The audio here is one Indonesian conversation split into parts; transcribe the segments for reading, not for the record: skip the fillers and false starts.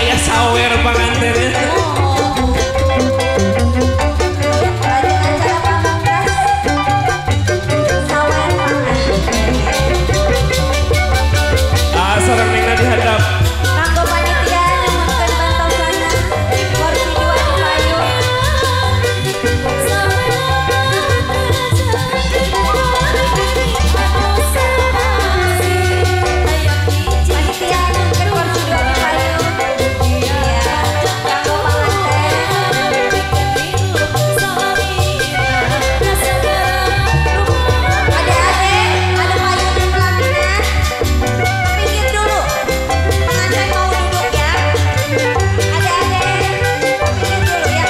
Ayah sawer panganten. Sarang nengna dihadap. Kanggo panitia nyumunkeun bantosana kursi dua di payung. Panitia nyumunkeun kursi dua di payung. Iya, kanggo panganten. Adik-adik, ada payung di pelaminan. Pinggir dulu, pengantin mau duduk ya. Adik-adik, pinggir dulu ya.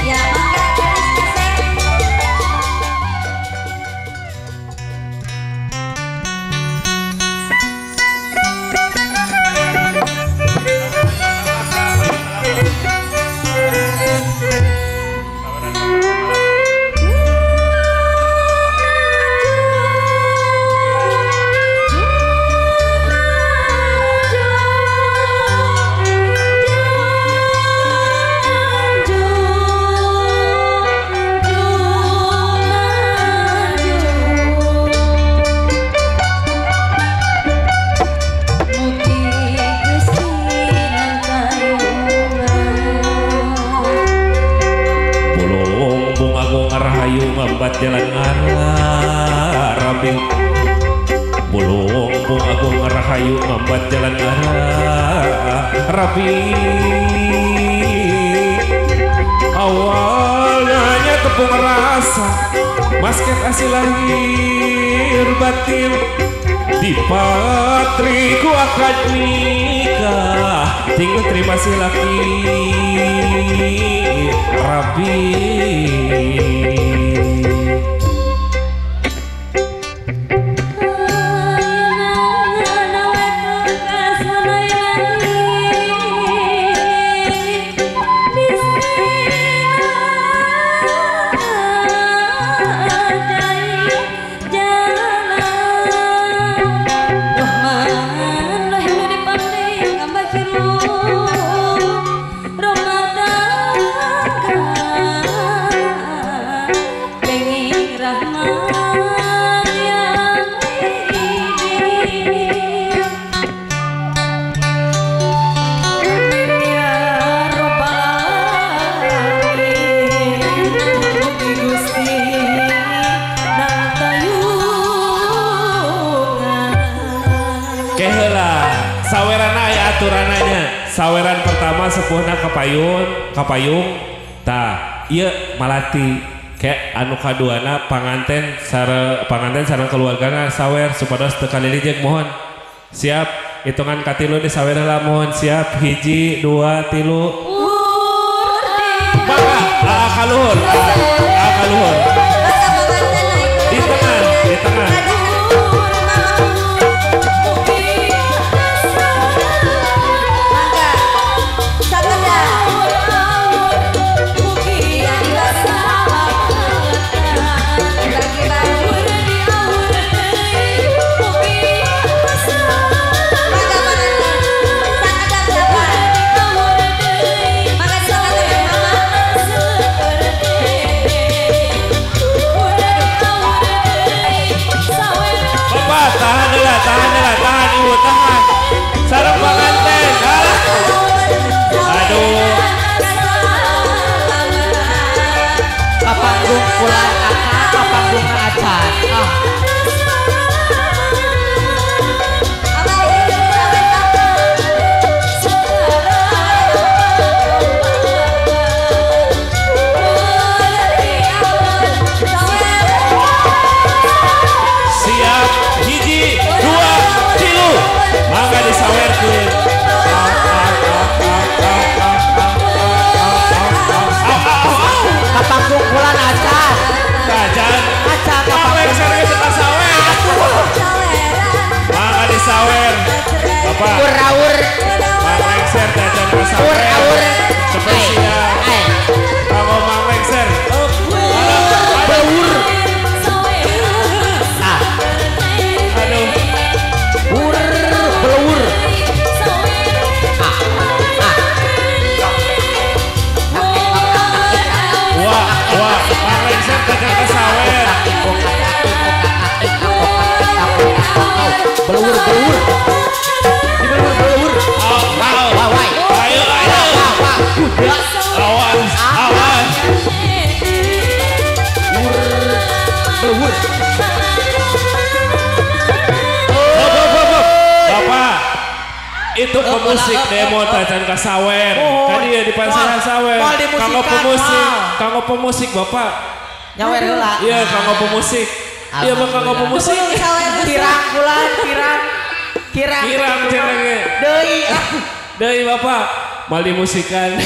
Ya, mangga garis kasih. Rahayu ngambat jalan Arabi. Bulung bung agung rahayu ngambat jalan Arabi. Awalnya tepung rasa masket asih lahir batin. Di patriku akad nikah tinggal terima si laki Rabi. Saweran aya aturananya. Saweran pertama sepuhna kapayung tah ieu malati ke anu kaduana panganten sareng keluargana sawer supados teu kalilijeng mohon. Siap hitungan katilu di sawer lamun siap 1 2 3 maka kaluhur kaluhur di tengah Itu pemusik demo tacan ka sawer. Tadi ya di pansehan sawer. Kanggo pemusik Bapak. Nyawer heula. Iya, kanggo pemusik. Iya, kanggo pemusik. Kirang bulan, kirang cenah ge. Deui Bapak, mal dimusikan.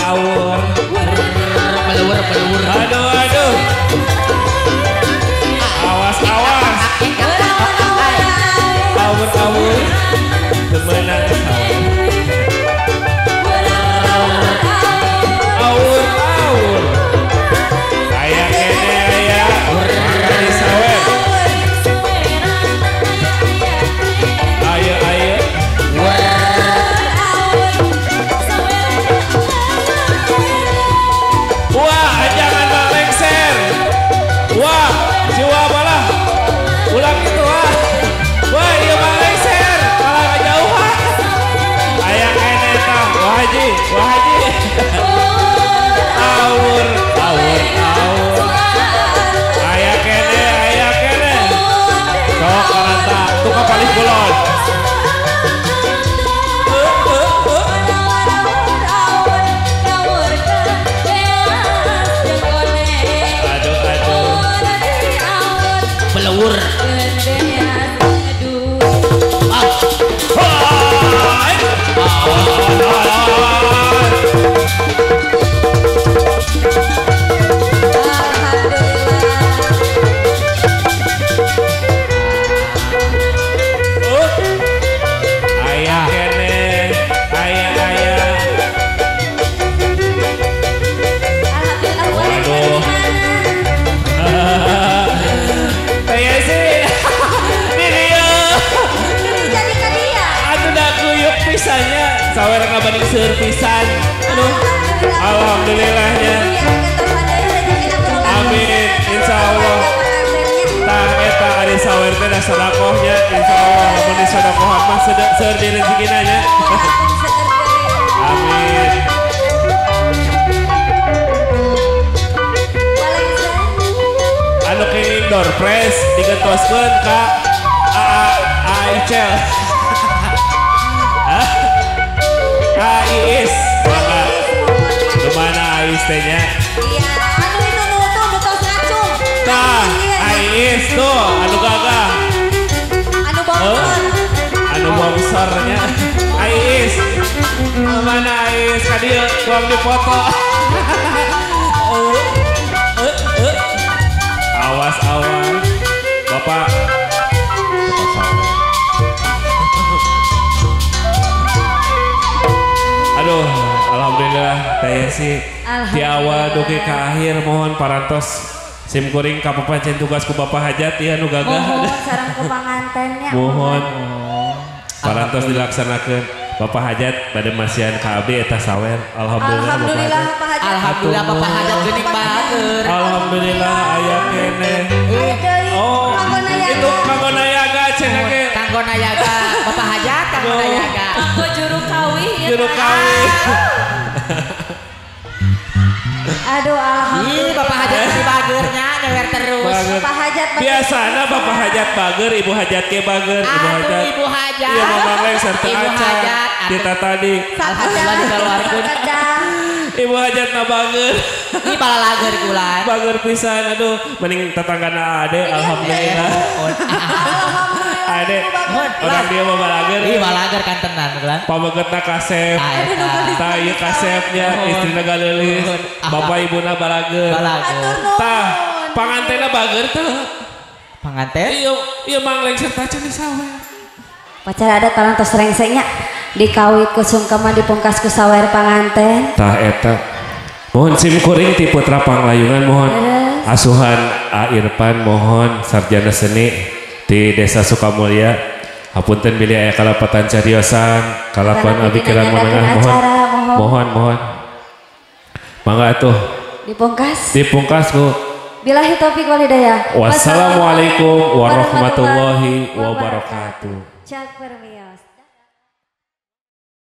Awur. Pelur. Aduh. Awas. Awur. Temenan sawur. Awur. Aya kene aya. Di sawer. Ayo. Wah, jangan lengser. Wah, jiwa malah. Ulang itu wah. Wah, iya mah lengser. Malah kejauhan. Aya kene tah. Wah haji. Awur. Aya kene. Sok karanta tukang palih kulon. Pelur. Ayah kene, ayah. Waduh. Kayak sih, ini dia. Atuh dah kuyuk pisannya, sawer ngabanding seueur pisan. Aduh, alhamdulillahnya. Amin, insya Allah. Tah eta ari sawer teh da sedekahnya, insya Allah mun disedekahan mah seueur di rezekina nya. Amin. Anu kenging door press digentoskeun ka Aicel. Ais, maka kemana Ais tehnya? Iya, anu itu nutup ngacung. Tah, Ais tuh, anu gagah. Anu bongsornya. Ais, mana Ais? Kadieu, kuang dipoto. Awas, Bapak. Aduh, alhamdulillah daya sih di awal dugi ke akhir mohon parantos sim kuring kapapancen tugas ku Bapak Hajat ya nu gagah. Mohon sareng ku pangantennya. Mohon parantos dilaksanakeun Bapak Hajat pada masihan KB eta sawer. Alhamdulillah Pak Hajat. Alhamdulillah Bapak Hajat geuning bager. Alhamdulillah aya kene. Oh, itu kanggo nayaga cenah ge. Kanggo nayaga Bapak Hajat, kanggo nayaga. Kanggo juru kawi. Aduh, alhamdulillah. Bapak Hajat di bagernya nyewer terus. Bapak Hajat biasana Bapak Hajat bager, Ibu Hajat ke bager, Ibu Hajat. Ibu Hajat. Iya Mama Leng serta Aca. Kita tadi. Alhamdulillah dikeluarkeun. Ibu Hajat na bager. Ini bala lager kulan. Bager pisan, aduh, mending tetanggana Ade, alhamdulillah. Ade, orang dia mau balager. Iya balager kan tenan kulan. Pamegetna kasep. Tah ieu kasepnya istrina galeulis. Bapak ibuna balager. Tah pangantenna bager teh. Panganten? Iya Mang Leng serta cenah sawer. Pacar ada talantos rengsengnya dikawit ku sungkeman dipungkas ku sawer panganten. Tah eta. Mohon sim kuring ti Putra Panglayungan mohon. Asuhan A Irfan mohon sarjana seni di Desa Sukamulya. Hapunten bilih aya kalapatan cariosan, kalapan abi kirang menengah mohon. Mangga atuh. Dipungkas ku. Billahi taufik wal hidayah. Wassalamualaikum warahmatullahi wabarakatuh. Cak permios.